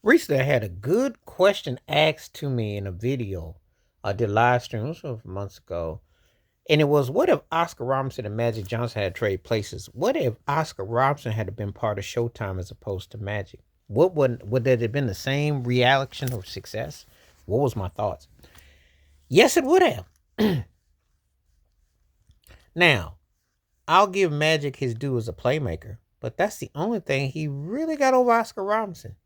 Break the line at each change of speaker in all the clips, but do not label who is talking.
Recently, I had a good question asked to me in a video. I did live stream, this was months ago. And it was, what if Oscar Robertson and Magic Johnson had traded places? What if Oscar Robertson had been part of Showtime as opposed to Magic? Would that have been the same reaction or success? What was my thoughts? Yes, it would have. Now, I'll give Magic his due as a playmaker, but that's the only thing he really got over Oscar Robertson.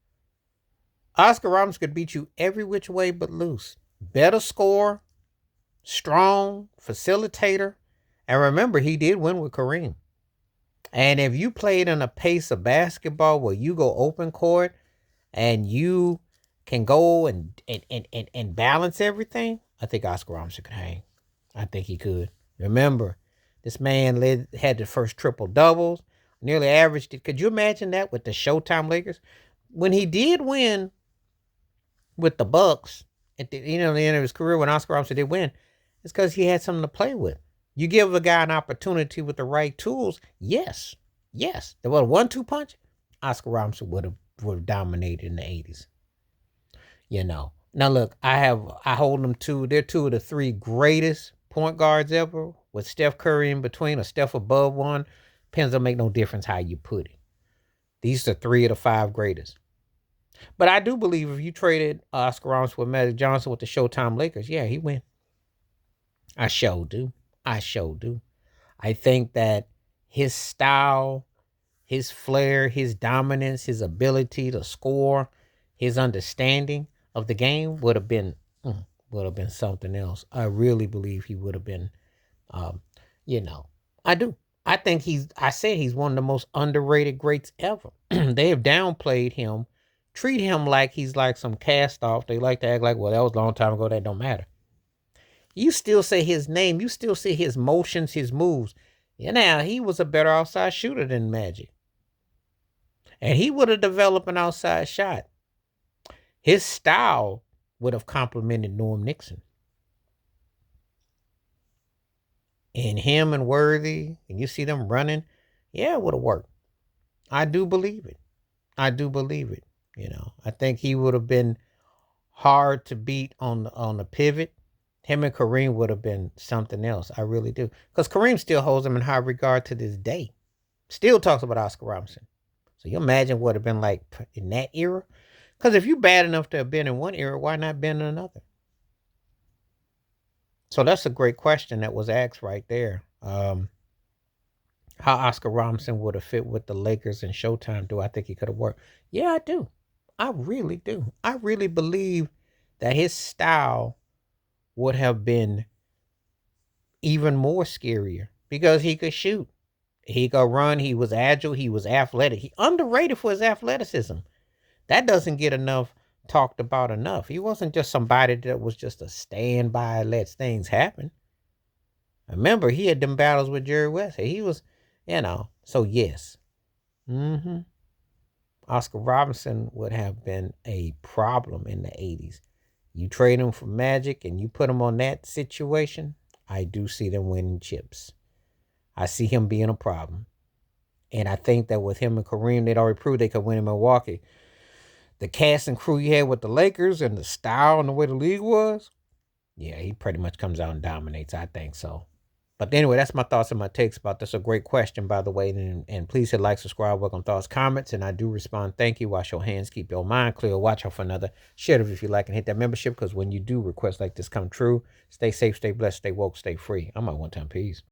Oscar Robertson could beat you every which way but loose. Better score, strong, facilitator. And remember, he did win with Kareem. And if you played in a pace of basketball where you go open court and you can go and balance everything, I think Oscar Robertson could hang. I think he could. Remember, this man had the first triple doubles, nearly averaged it. Could you imagine that with the Showtime Lakers? When he did win with the Bucks at the the end of his career, when Oscar Robertson did win, it's because he had something to play with. You give a guy an opportunity with the right tools, yes. There was a 1-2 punch. Oscar Robertson would have dominated in the 80s. Now look, I hold them two. They're two of the three greatest point guards ever, with Steph Curry in between or Steph above one. Depends, don't make no difference how you put it. These are three of the five greatest. But I do believe if you traded Oscar Robertson with Magic Johnson with the Showtime Lakers, yeah, he win. I sure do. I think that his style, his flair, his dominance, his ability to score, his understanding of the game would have been something else. I really believe he would have been. Um, I do. I said he's one of the most underrated greats ever. They have downplayed him, treat him like he's like some cast off. They like to act like, well, that was a long time ago. That don't matter. You still say his name. You still see his motions, his moves. Now, he was a better outside shooter than Magic. And he would have developed an outside shot. His style would have complemented Norm Nixon. And him and Worthy, and you see them running, yeah, it would have worked. I do believe it. I think he would have been hard to beat on the pivot. Him and Kareem would have been something else. I really do. Because Kareem still holds him in high regard to this day. Still talks about Oscar Robertson. So you imagine what it would have been like in that era? Because if you're bad enough to have been in one era, why not been in another? So that's a great question that was asked right there. How Oscar Robertson would have fit with the Lakers and Showtime. Do I think he could have worked? Yeah, I do. I really do. I really believe that his style would have been even more scarier because he could shoot. He could run. He was agile. He was athletic. He underrated for his athleticism. That doesn't get talked about enough. He wasn't just somebody that was just a standby, lets things happen. Remember, he had them battles with Jerry West. He was, so yes. Oscar Robertson would have been a problem in the 80s. You trade him for Magic and you put him on that situation, I do see them winning chips. I see him being a problem. And I think that with him and Kareem, they'd already proved they could win in Milwaukee. The cast and crew you had with the Lakers and the style and the way the league was, yeah, he pretty much comes out and dominates. I think so. But anyway, that's my thoughts and my takes about this. A great question, by the way. And please hit like, subscribe, welcome thoughts, comments. And I do respond. Thank you. Wash your hands. Keep your mind clear. Watch out for another. Share it if you like and hit that membership. Because when you do requests like this come true, stay safe, stay blessed, stay woke, stay free. I'm out one time. Peace.